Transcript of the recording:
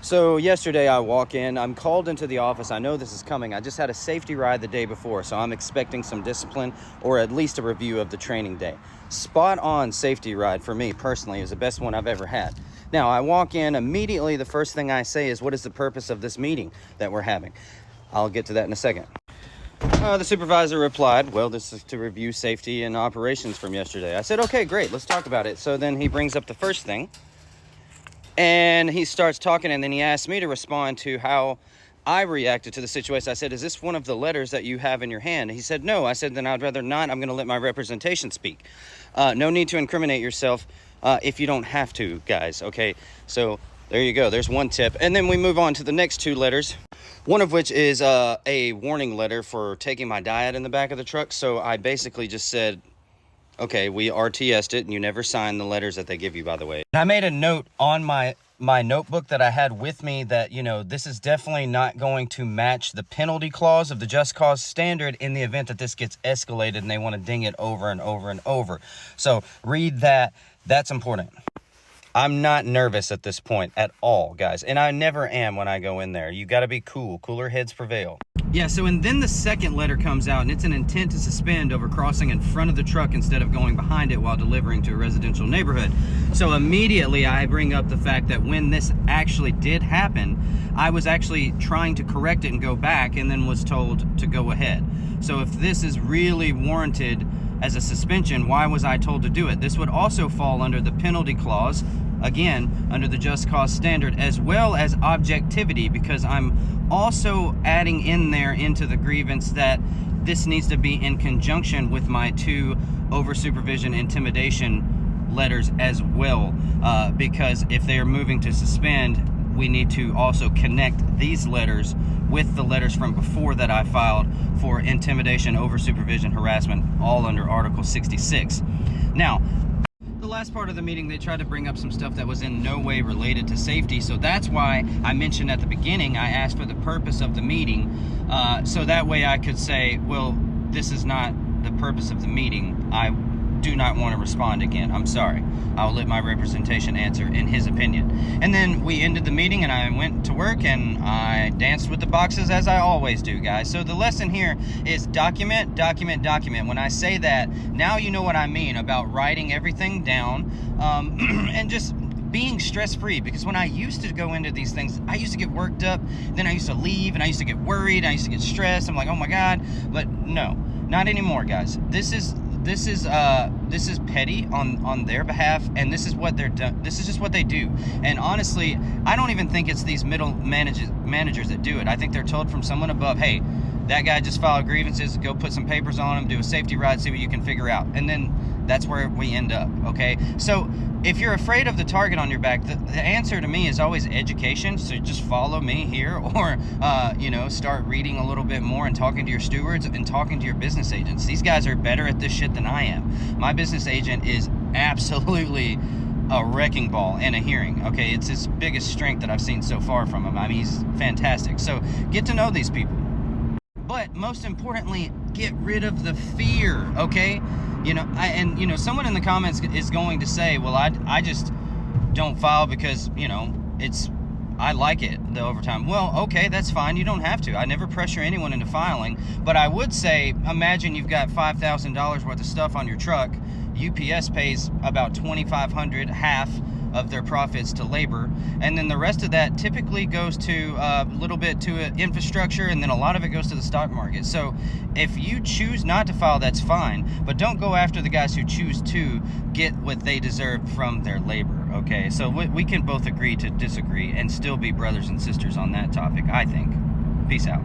So yesterday I walk in, I'm called into the office. I know this is coming. I just had a safety ride the day before, so I'm expecting some discipline or at least a review of the training day. Spot on safety ride for me personally is the best one I've ever had. Now I walk in, immediately the first thing I say is, what is the purpose of this meeting that we're having? I'll get to that in a second. The supervisor replied, well, this is to review safety and operations from yesterday. I said, okay, great, let's talk about it. So then he brings up the first thing. And he starts talking, and then he asked me to respond to how I reacted to the situation. I said, is this one of the letters that you have in your hand? He said, no. I said, then I'd rather not. I'm going to let my representation speak. No need to incriminate yourself if you don't have to, guys, okay? So there you go. There's one tip. And then we move on to the next two letters, one of which is a warning letter for taking my diet in the back of the truck. So I basically just said, okay, we RTS'd it, and you never sign the letters that they give you, by the way. I made a note on my notebook that I had with me that, you know, this is definitely not going to match the penalty clause of the just cause standard in the event that this gets escalated and they want to ding it over and over and over. So read that. That's important. I'm not nervous at this point at all, guys. And I never am when I go in there. You got to be cool. Cooler heads prevail. Yeah, so and then the second letter comes out, and it's an intent to suspend over crossing in front of the truck instead of going behind it while delivering to a residential neighborhood. So immediately I bring up the fact that when this actually did happen, I was actually trying to correct it and go back, and then was told to go ahead. So if this is really warranted as a suspension, why was I told to do it? This would also fall under the penalty clause, again, under the just cause standard, as well as objectivity, because I'm also adding in there into the grievance that this needs to be in conjunction with my two over supervision intimidation letters as well, because if they are moving to suspend, we need to also connect these letters with the letters from before that I filed for intimidation, over supervision, harassment, all under Article 66. Now, the last part of the meeting, they tried to bring up some stuff that was in no way related to safety. So that's why I mentioned at the beginning, I asked for the purpose of the meeting. So that way I could say, well, this is not the purpose of the meeting. I do not want to respond again. I'm sorry. I'll let my representation answer in his opinion. And then we ended the meeting, and I went to work, and I danced with the boxes as I always do, guys. So the lesson here is document, document, document. When I say that, now you know what I mean about writing everything down, and just being stress-free, because when I used to go into these things, I used to get worked up, then I used to leave, and I used to get worried, I used to get stressed. I'm like, oh my God. But no, not anymore, guys. This is petty on their behalf, and this is what they're done. This is just what they do. And honestly, I don't even think it's these middle managers that do it. I think they're told from someone above, hey, that guy just filed grievances, go put some papers on him, do a safety ride, see what you can figure out. And then that's where we end up, okay? So if you're afraid of the target on your back, the answer to me is always education. So just follow me here, or start reading a little bit more and talking to your stewards and talking to your business agents. These guys are better at this shit than I am. My business agent is absolutely a wrecking ball and a hearing, okay? It's his biggest strength that I've seen so far from him. I mean, he's fantastic. So get to know these people. But most importantly, get rid of the fear, okay? Someone in the comments is going to say, well, I just don't file because, I like it, the overtime. Well, okay, that's fine. You don't have to. I never pressure anyone into filing. But I would say, imagine you've got $5,000 worth of stuff on your truck. UPS pays about $2,500, half of their profits, to labor, and then the rest of that typically goes to a little bit to infrastructure, and then a lot of it goes to the stock market. So if you choose not to file, that's fine, but don't go after the guys who choose to get what they deserve from their labor, okay? So we can both agree to disagree and still be brothers and sisters on that topic, I think. Peace out.